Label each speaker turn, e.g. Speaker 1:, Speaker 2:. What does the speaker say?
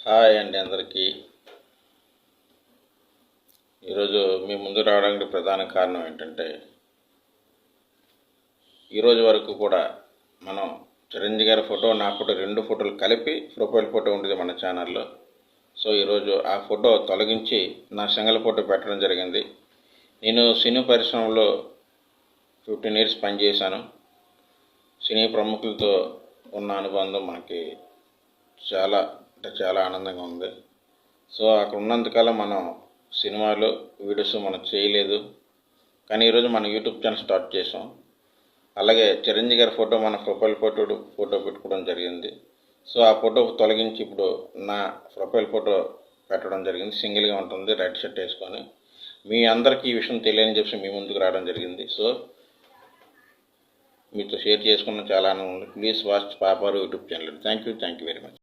Speaker 1: Hi అండి అందరికీ. ఈరోజు మీ ముందు రావడానికి ప్రధాన కారణం ఏంటంటే, ఈరోజు వరకు కూడా మనం చిరంజీవి గారి ఫోటో, నా ఫోటో 2 ఫోటోలు కలిపి ప్రొఫైల్ ఫోటో ఉండేది మన ఛానల్లో. సో ఈరోజు ఆ ఫోటో తొలగించి నా సింగిల్ ఫోటో పెట్టడం జరిగింది. నేను సినీ పరిశ్రమలో 15 ఇయర్స్ పనిచేశాను. సినీ ప్రముఖులతో ఉన్న అనుబంధం మనకి చాలా ఆనందంగా ఉంది. సో అక్కడ ఉన్నంతకాలం మనం సినిమాలు వీడియోస్ మనం చేయలేదు, కానీ ఈరోజు మన యూట్యూబ్ ఛానల్ స్టార్ట్ చేసాం. అలాగే చిరంజీవి గారి ఫోటో మన ప్రొఫైల్ ఫోటో పెట్టుకోవడం జరిగింది. సో ఆ ఫోటో తొలగించి ఇప్పుడు నా ప్రొఫైల్ ఫోటో పెట్టడం జరిగింది. సింగిల్గా ఉంటుంది, రెడ్ షర్ట్ వేసుకొని. మీ అందరికీ ఈ విషయం తెలియని చెప్పి మీ ముందుకు రావడం జరిగింది. సో మీతో షేర్ చేసుకున్న చాలా ఆనందం ఉంది. ప్లీజ్ వాచ్ పాపారు YouTube channel. Thank you very much.